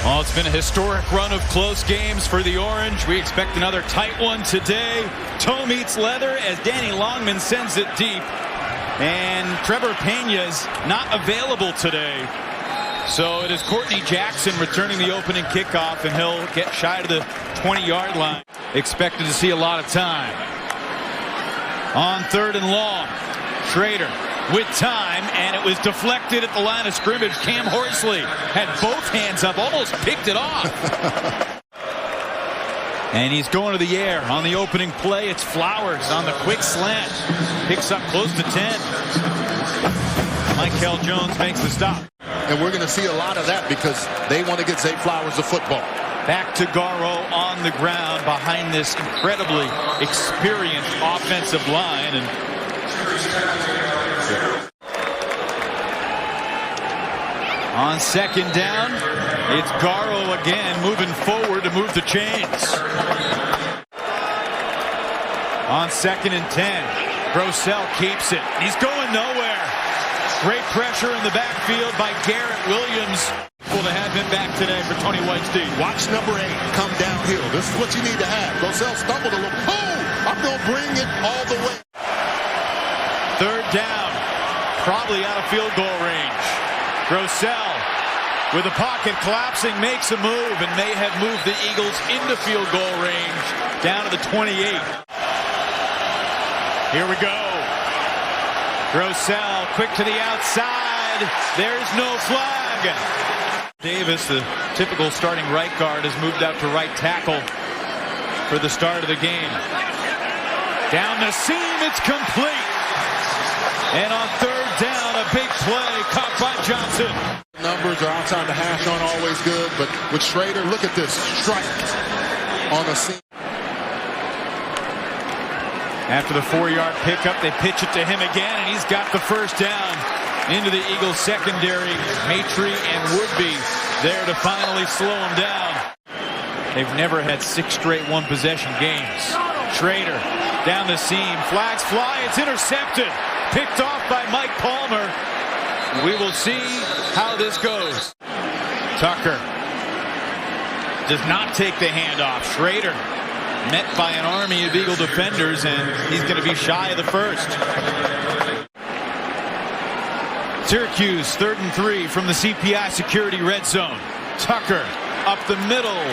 Well, it's been a historic run of close games for the Orange. We expect another tight one today. Toe meets leather as Danny Longman sends it deep. And Trevor Pena's not available today. So it is Courtney Jackson returning the opening kickoff, and he'll get shy to the 20-yard line. Expected to see a lot of time. On 3rd and long, Schrader with time, and it was deflected at the line of scrimmage. Cam Horsley had both hands up, almost picked it off. And he's going to the air on the opening play. It's Flowers on the quick slant. Picks up close to 10. Michael Jones makes the stop. And we're going to see a lot of that because they want to get Zay Flowers the football. Back to Garrow on the ground behind this incredibly experienced offensive line. And on 2nd down, it's Garrow again moving forward to move the chains. On 2nd and 10, Grossell keeps it. He's going nowhere. Great pressure in the backfield by Garrett Williams. Well, to have him back today for Tony White's team. Watch number 8 come downhill. This is what you need to have. Grossell stumbled a little. Oh, I'm going to bring it all the way. 3rd down, probably out of field goal range. Grossell, with the pocket collapsing, makes a move and may have moved the Eagles into field goal range down to the 28. Here we go. Grossell quick to the outside. There's no flag. Davis, the typical starting right guard, has moved out to right tackle for the start of the game. Down the seam, it's complete. And on 3rd down, a big play caught by Johnson. Numbers are outside the hash aren't always good, but with Schrader, look at this strike on the seam. After the 4-yard pickup, they pitch it to him again, and he's got the 1st down into the Eagles secondary. Maitrey and Woodby there to finally slow him down. They've never had 6 straight one-possession games. Schrader down the seam. Flags fly. It's intercepted. Picked off by Mike Palmer. We will see how this goes. Tucker does not take the handoff. Schrader met by an army of Eagle defenders, and he's going to be shy of the 1st. Syracuse 3rd and 3 from the CPI security red zone. Tucker up the middle.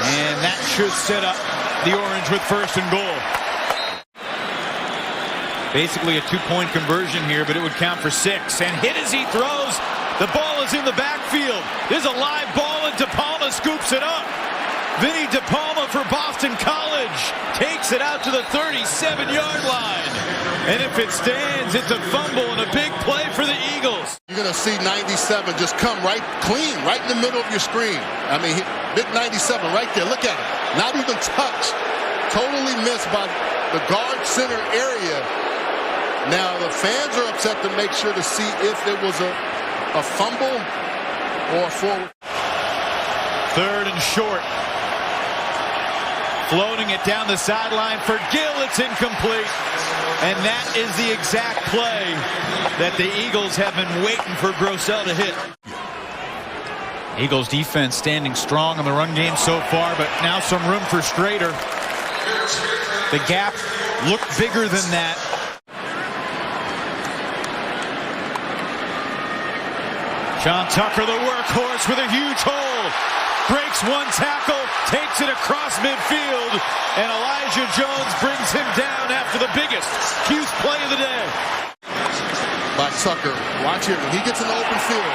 And that should set up the Orange with 1st and goal. Basically a 2-point conversion here, but it would count for 6. And hit as he throws. The ball is in the backfield. There's a live ball, and DePalma scoops it up. Vinny DePalma for Boston College takes it out to the 37-yard line. And if it stands, it's a fumble and a big play for the Eagles. You're going to see 97 just come right clean, right in the middle of your screen. I mean, big 97 right there. Look at it. Not even touched. Totally missed by the guard center area. Now, the fans are upset to make sure to see if it was a fumble or a forward. 3rd and short. Floating it down the sideline for Gill. It's incomplete. And that is the exact play that the Eagles have been waiting for Grossell to hit. Eagles defense standing strong in the run game so far, but now some room for Schrader. The gap looked bigger than that. John Tucker, the workhorse, with a huge hole. Breaks one tackle, takes it across midfield, and Elijah Jones brings him down after the biggest Cuse play of the day. By Tucker. Watch here. When he gets in the open field,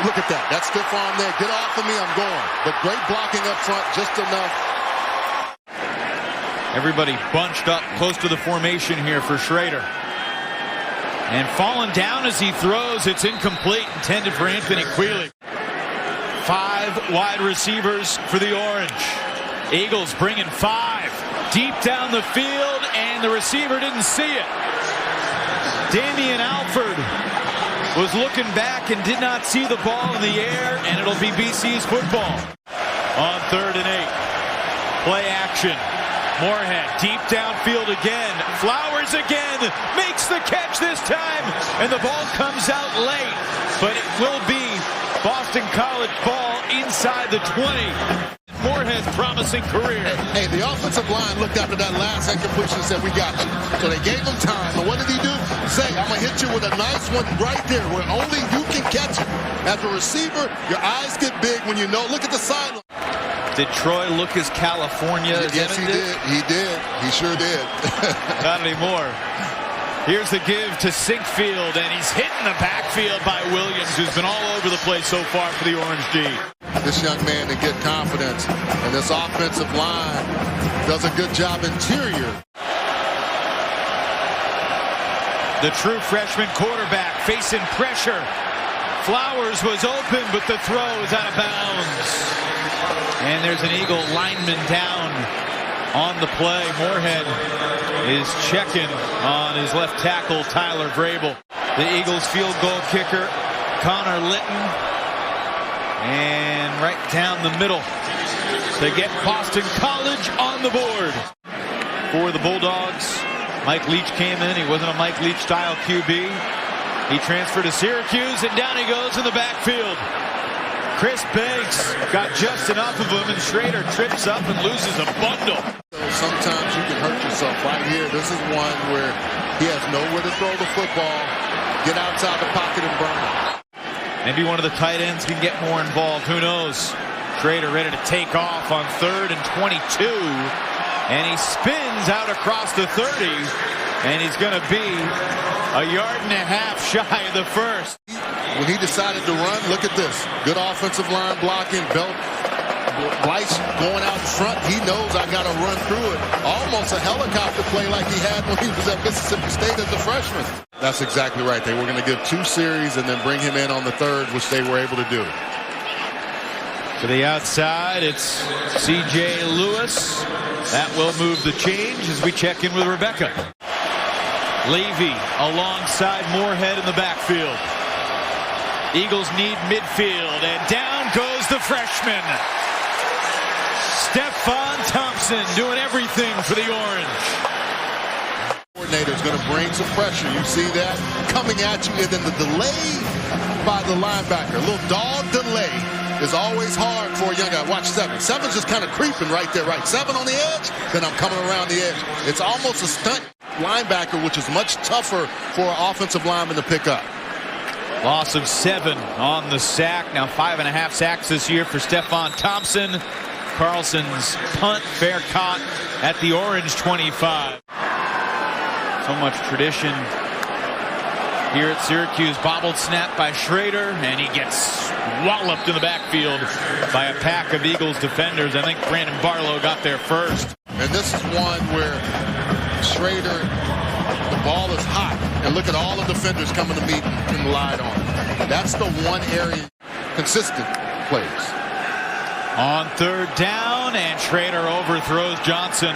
look at that. That stiff arm there. Get off of me, I'm going. But great blocking up front, just enough. Everybody bunched up close to the formation here for Schrader. And falling down as he throws, it's incomplete, intended for Anthony Quealy. 5 wide receivers for the Orange. Eagles bringing 5 deep down the field, and the receiver didn't see it. Damian Alford was looking back and did not see the ball in the air, and it'll be BC's football. On 3rd and 8. Play action. Moorhead deep downfield again. Flowers again. Makes the catch this time. And the ball comes out late. But it will be Boston College ball inside the 20. Moorhead's promising career. Hey, the offensive line looked after that last incompletion and said, we got you. So they gave him time. And what did he do? Say, I'm going to hit you with a nice one right there where only you can catch it. As a receiver, your eyes get big when you know. Look at the sideline. Did Troy look as California as Yes, he did. He did. He sure did. Not anymore. Here's the give to Sinkfield, and he's hit in the backfield by Williams, who's been all over the place so far for the Orange D. This young man to get confidence, and this offensive line does a good job interior. The true freshman quarterback facing pressure. Flowers was open, but the throw is out of bounds. And there's an Eagle lineman down on the play. Moorhead is checking on his left tackle, Tyler Vrabel. The Eagles field goal kicker, Connor Litton. And right down the middle to get Boston College on the board. For the Bulldogs, Mike Leach came in. He wasn't a Mike Leach style QB. He transferred to Syracuse, and down he goes in the backfield. Chris Banks got just enough of him, and Schrader trips up and loses a bundle. Sometimes you can hurt yourself right here. This is one where he has nowhere to throw the football. Get outside the pocket and burn it. Maybe one of the tight ends can get more involved. Who knows? Schrader ready to take off on 3rd and 22. And he spins out across the 30. And he's going to be a yard and a half shy of the first. When he decided to run, look at this. Good offensive line blocking. Blyce going out in front. He knows I got to run through it. Almost a helicopter play like he had when he was at Mississippi State as a freshman. That's exactly right. They were going to give 2 series and then bring him in on the 3rd, which they were able to do. To the outside, it's C.J. Lewis. That will move the change as we check in with Rebecca. Levy alongside Moorhead in the backfield. Eagles need midfield, and down goes the freshman. Stephon Thompson doing everything for the Orange. Coordinator's going to bring some pressure. You see that coming at you, and then the delay by the linebacker. A little dog delay is always hard for a young guy. Watch 7. 7's just kind of creeping right there, right? 7 on the edge, then I'm coming around the edge. It's almost a stunt linebacker, which is much tougher for an offensive lineman to pick up. Loss of 7 on the sack. Now 5.5 sacks this year for Stephon Thompson. Carlson's punt, fair caught at the Orange 25. So much tradition here at Syracuse. Bobbled snap by Schrader, and he gets walloped in the backfield by a pack of Eagles defenders. I think Brandon Barlow got there first. And this is one where Schrader, the ball is hot, and look at all the defenders coming to meet and relied on. That's the one area consistent plays. On 3rd down, and Schrader overthrows Johnson.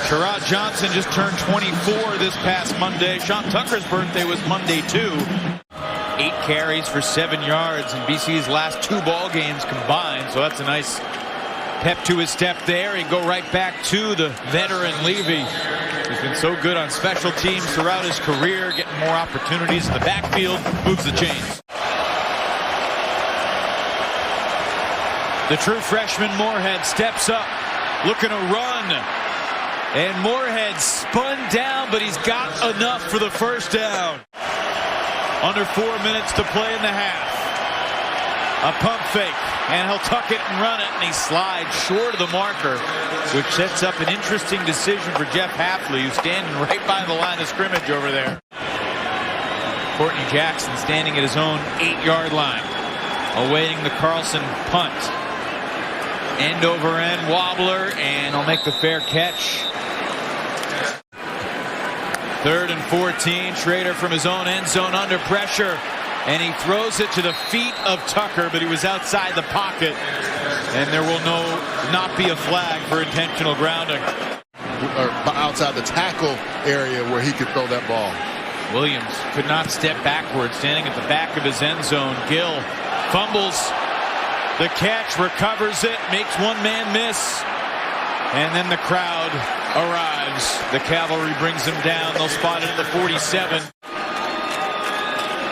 Sherrod Johnson just turned 24 this past Monday. Sean Tucker's birthday was Monday, too. 8 carries for 7 yards in BC's last 2 ball games combined, so that's a nice pep to his step there. He'd go right back to the veteran Levy. He's been so good on special teams throughout his career, getting more opportunities in the backfield, moves the chains. The true freshman Moorhead steps up, looking to run. And Moorhead spun down, but he's got enough for the first down. Under 4 minutes to play in the half. A pump fake, and he'll tuck it and run it, and he slides short of the marker, which sets up an interesting decision for Jeff Hafley, who's standing right by the line of scrimmage over there. Courtney Jackson standing at his own 8-yard line, awaiting the Carlson punt. End over end wobbler, and he'll make the fair catch. 3rd and 14. Schrader from his own end zone under pressure, and he throws it to the feet of Tucker, but he was outside the pocket, and there will not be a flag for intentional grounding. Or outside the tackle area where he could throw that ball. Williams could not step backwards, standing at the back of his end zone. Gill fumbles the catch, recovers it, makes one man miss, and then the crowd arrives. The cavalry brings him down. They'll spot it at the 47.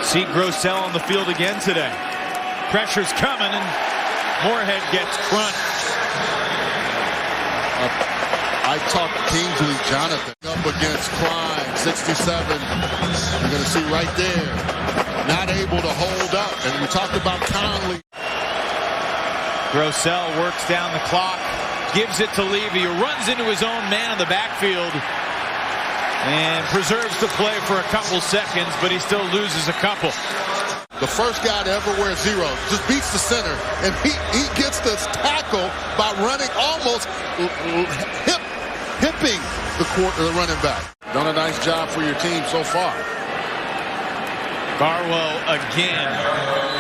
See Grossell on the field again today. Pressure's coming, and Moorhead gets crunched. I talked Kingsley Jonathan up against Klein, 67. You're going to see right there, not able to hold up. And we talked about Conley. Grossell works down the clock, gives it to Levy, who runs into his own man in the backfield and preserves the play for a couple seconds, but he still loses a couple. The first guy to ever wear 0 just beats the center, and he gets this tackle by running almost hipping the running back. Done a nice job for your team so far. Garwo again.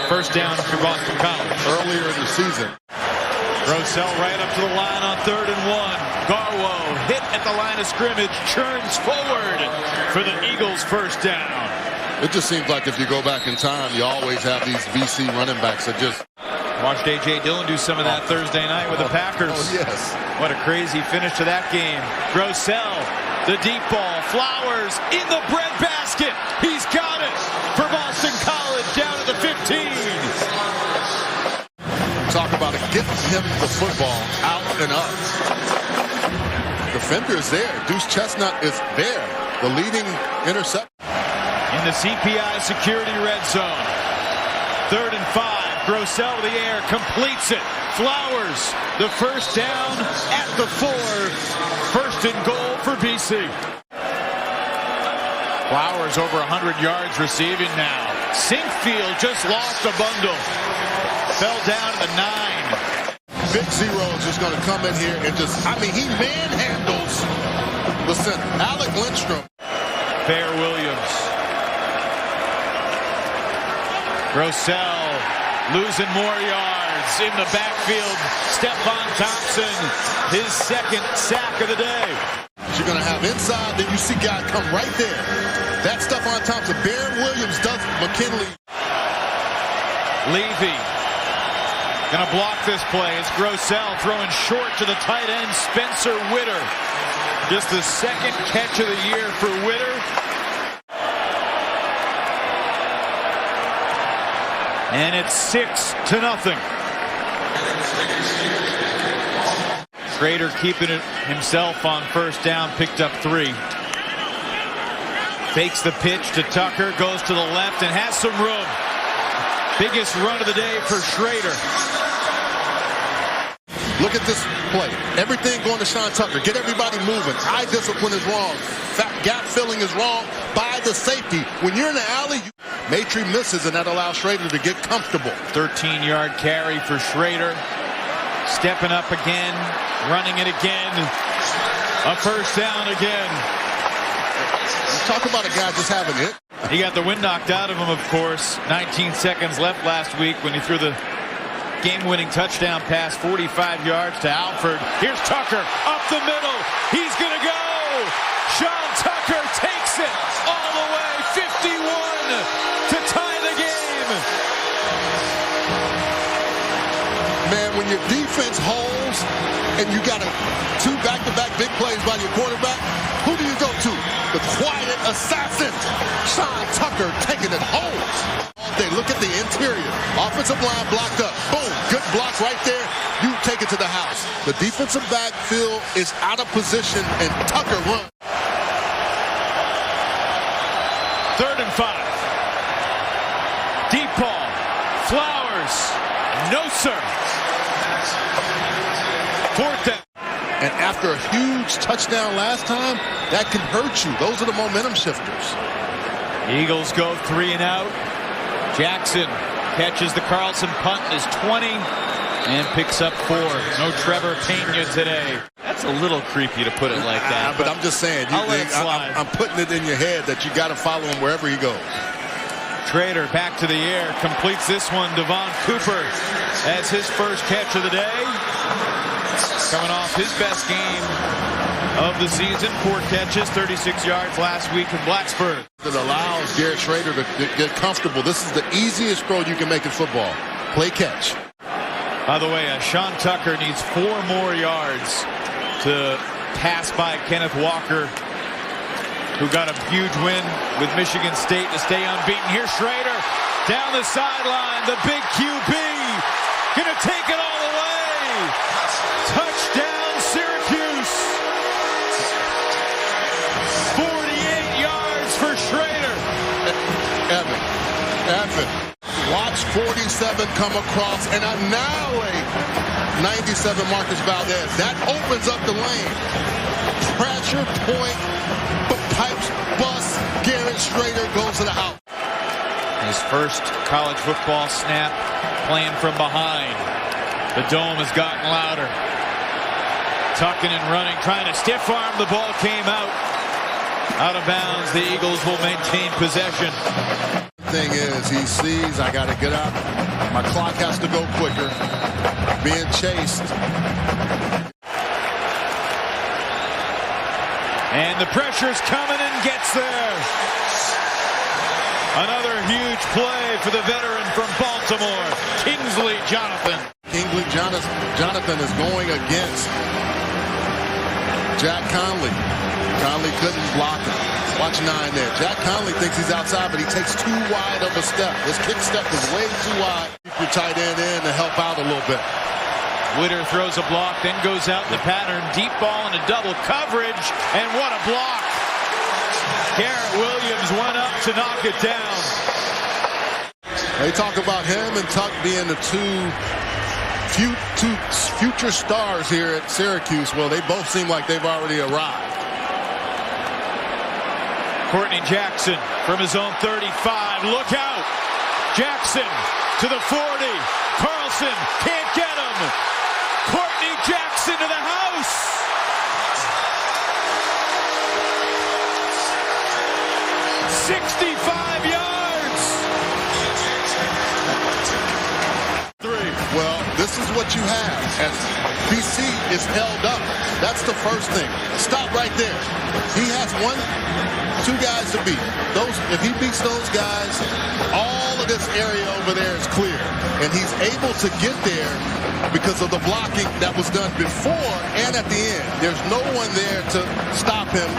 First down for Boston College. Earlier in the season. Grossell right up to the line on 3rd and 1. Garwo hit at the line of scrimmage, churns forward for the Eagles' first down. It just seems like if you go back in time, you always have these VC running backs that just... Watched A.J. Dillon do some of that Thursday night with the Packers. Oh, yes. What a crazy finish to that game. Grossell, the deep ball. Flowers in the breadbasket. He's got it for Boston College down at the 15. Talk about it, getting him the football out and up. Defender is there. Deuce Chestnut is there. The leading interceptor. In the CPI security red zone. 3rd and 5. Grossell to the air, completes it. Flowers, the first down at the 4. First and goal for BC. Flowers over 100 yards receiving now. Sinkfield just lost a bundle. Fell down to the 9. Big 0 is just going to come in here and just, he manhandles the center. Alec Lindstrom. Bear Williams. Grossell losing more yards in the backfield. Stephon Thompson, his second sack of the day. You're going to have inside, then you see guy come right there. That's Stephon Thompson. Bear Williams does McKinley. Levy going to block this play. It's Grossell throwing short to the tight end, Spencer Witter. Just the second catch of the year for Witter. And it's 6-0. Schrader keeping it himself on first down, picked up 3. Fakes the pitch to Tucker, goes to the left and has some room. Biggest run of the day for Schrader. Look at this play. Everything going to Sean Tucker. Get everybody moving. Eye discipline is wrong. Gap filling is wrong by the safety. When you're in the alley, Maitre misses, and that allows Schrader to get comfortable. 13-yard carry for Schrader. Stepping up again. Running it again. A first down again. Talk about a guy just having it. He got the wind knocked out of him, of course. 19 seconds left last week when he threw the game-winning touchdown pass, 45 yards to Alford. Here's Tucker up the middle. He's going to go. Sean Tucker takes it all the way. 51 to tie the game. Man, when your defense holds and you got 2 back-to-back big plays by your quarterback, who do you go to? The quiet assassin, Sean Tucker, taking it home. They look at the interior. Offensive line blocked up. Boom, good block right there. You take it to the house. The defensive backfield is out of position, and Tucker runs. 3rd and 5. Deep ball. Flowers. No, sir. 4th down. And after a huge touchdown last time, that can hurt you. Those are the momentum shifters. Eagles go 3 and out. Jackson catches the Carlson punt in his 20 and picks up 4. No Trevor Pena today. That's a little creepy to put it like that. But I'm just saying, I'll let it slide. I'm putting it in your head that you got to follow him wherever he goes. Schrader back to the air, completes this one. Devon Cooper as his first catch of the day. Coming off his best game of the season. 4 catches, 36 yards last week in Blacksburg. It allows Garrett Shrader to get comfortable. This is the easiest throw you can make in football. Play catch. By the way, Sean Tucker needs 4 more yards to pass by Kenneth Walker, who got a huge win with Michigan State to stay unbeaten. Here's Schrader down the sideline, the big QB. 47 come across and annihilate 97 Marcus Valdez. That opens up the lane. Pressure point, but pipes bust. Garrett Shrader goes to the house. His first college football snap playing from behind. The dome has gotten louder. Tucking and running, trying to stiff arm. The ball came out. Out of bounds. The Eagles will maintain possession. Thing is, he sees I got to get up. My clock has to go quicker. Being chased. And the pressure's coming and gets there. Another huge play for the veteran from Baltimore, Kingsley Jonathan. Kingsley Jonathan is going against Jack Conley. Conley couldn't block him. Watch 9 there. Jack Conley thinks he's outside, but he takes too wide of a step. His kick step is way too wide. Keep your tight end in to help out a little bit. Witter throws a block, then goes out in the pattern. Deep ball into double coverage, and what a block. Garrett Williams went up to knock it down. They talk about him and Tuck being the two future stars here at Syracuse. Well, they both seem like they've already arrived. Courtney Jackson from his own 35. Look out. Jackson to the 40. Carlson can't get him. Courtney Jackson to the house. $65 yards. 3. Well, this is what you have as BC is held up. That's the first thing. Stop right there. He has 2 guys to beat. If he beats those guys, all of this area over there is clear. And he's able to get there because of the blocking that was done before and at the end. There's no one there to stop him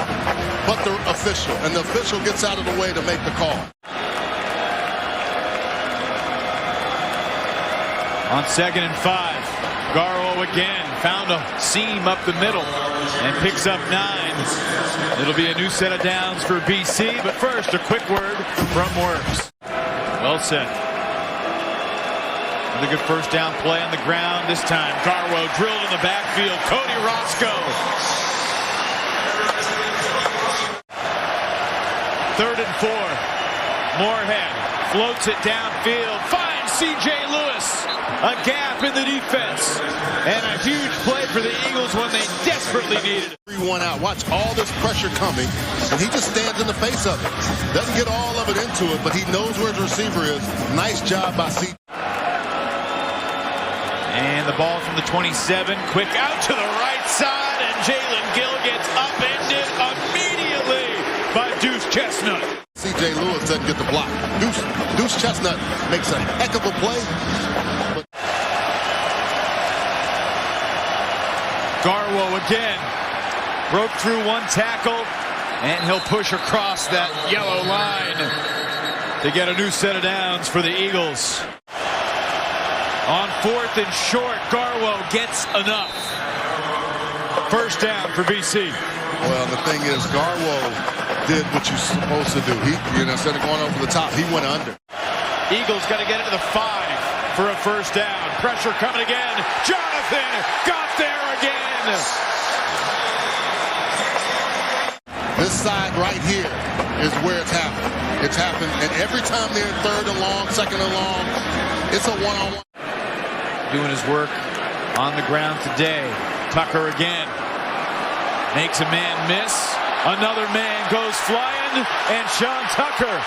but the official. And the official gets out of the way to make the call. On 2nd and 5, Garrow again found a seam up the middle and picks up 9. It'll be a new set of downs for BC, but first a quick word from Works. Well said. Another good first down play on the ground. This time Garrow drilled in the backfield. Cody Roscoe. 3rd and 4. Moorhead floats it downfield. Finds C.J. Lewis. A gap in the defense. And a huge play for the Eagles when they desperately needed it. 3-1 out. Watch all this pressure coming, and he just stands in the face of it. Doesn't get all of it into it, but he knows where his receiver is. Nice job by C. And the ball from the 27. Quick out to the right side, and Jalen Gill gets upended immediately by Deuce Chestnut. C.J. Lewis doesn't get the block. Deuce Chestnut makes a heck of a play. Garwow again broke through 1 tackle, and he'll push across that yellow line to get a new set of downs for the Eagles. On 4th and short, Garwow gets enough. First down for BC. Well, the thing is, Garwow did what you're supposed to do. Instead of going over the top, he went under. Eagles got to get it to the 5 for a first down. Pressure coming again. Jonathan got there again. This side right here is where it's happened. It's happened, and every time they're 3rd and long, 2nd and long, it's a one-on-one. Doing his work on the ground today. Tucker again. Makes a man miss. Another man goes flying, and Sean Tucker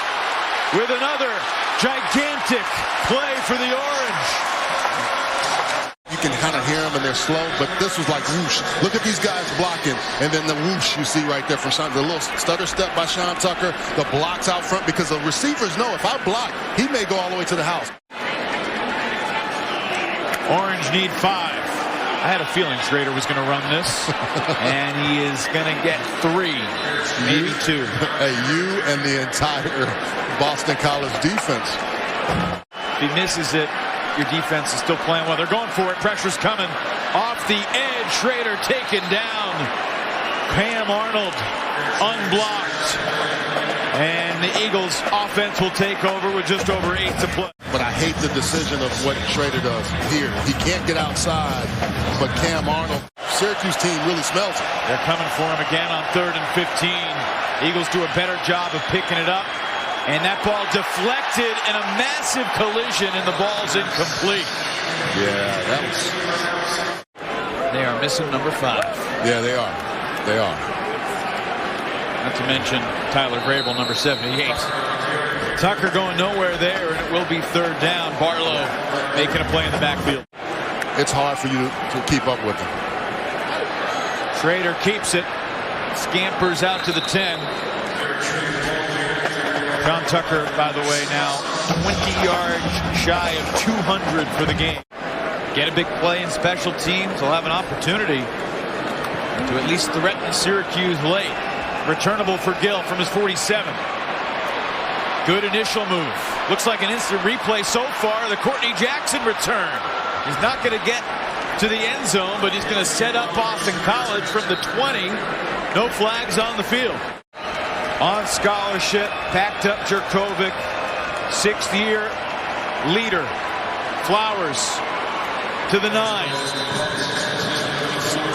with another gigantic play for the Orange. You can kind of hear them, and they're slow, but this was like whoosh. Look at these guys blocking, and then the whoosh you see right there from Sean. The little stutter step by Sean Tucker, the blocks out front, because the receivers know if I block, he may go all the way to the house. Orange need 5. I had a feeling Schrader was going to run this, and he is going to get 3, maybe 2. Hey, you and the entire Boston College defense. If he misses it, your defense is still playing well. They're going for it. Pressure's coming off the edge. Schrader taken down. Cam Arnold unblocked. And the Eagles offense will take over with just over 8 to play. But I hate the decision of what Schrader does here. He can't get outside, but Cam Arnold, Syracuse team really smells it. They're coming for him again on 3rd and 15. Eagles do a better job of picking it up. And that ball deflected in a massive collision, and the ball's incomplete. Yeah, that was... They are missing number 5. Yeah, they are. They are. Not to mention Tyler Vrabel, number 78. Tucker going nowhere there, and it will be 3rd down. Barlow making a play in the backfield. It's hard for you to keep up with him. Schrader keeps it. Scampers out to the 10. John Tucker, by the way, now 20 yards shy of 200 for the game. Get a big play in special teams. He'll have an opportunity to at least threaten Syracuse late. Returnable for Gill from his 47. Good initial move. Looks like an instant replay so far. The Courtney Jackson return. He's not going to get to the end zone, but he's going to set up Boston College from the 20. No flags on the field. On scholarship, packed up Jerkovic, 6th year leader. Flowers to the 9.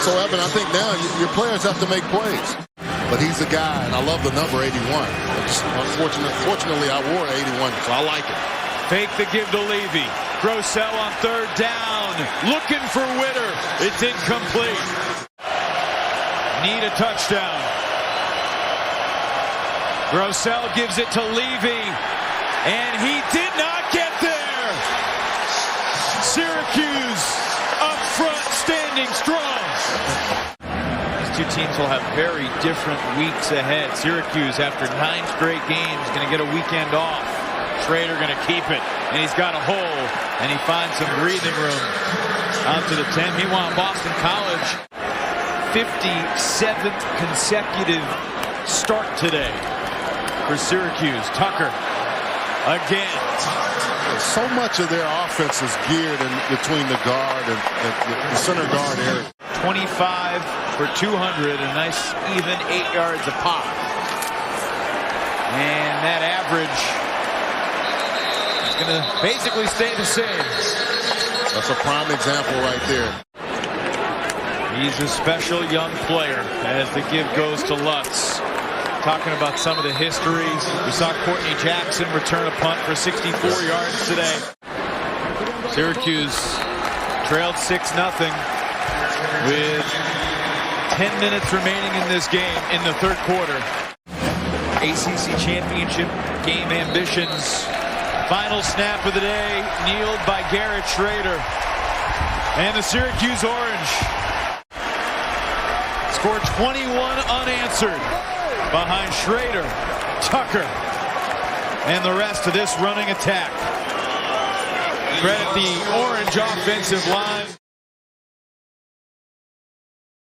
So, Evan, I think now your players have to make plays. But he's the guy, and I love the number 81. Unfortunately, I wore 81, so I like it. Fake the give to Levy. Grossell on 3rd down. Looking for Witter. It's incomplete. Need a touchdown. Grossell gives it to Levy, and he did not get there. Syracuse up front, standing strong. These two teams will have very different weeks ahead. Syracuse, after 9 straight games, going to get a weekend off. Schrader going to keep it, and he's got a hole, and he finds some breathing room out to the 10. Meanwhile, Boston College, 57th consecutive start today for Syracuse. Tucker again. So much of their offense is geared in between the guard and the center guard area. 25 for 200, a nice even 8 yards a pop. And that average is going to basically stay the same. That's a prime example right there. He's a special young player as the give goes to Lutz. Talking about some of the histories. We saw Courtney Jackson return a punt for 64 yards today. Syracuse trailed 6-0 with 10 minutes remaining in this game in the 3rd quarter. ACC championship game ambitions. Final snap of the day, kneeled by Garrett Shrader. And the Syracuse Orange scored 21 unanswered behind Schrader, Tucker, and the rest of this running attack. Credit the Orange offensive line.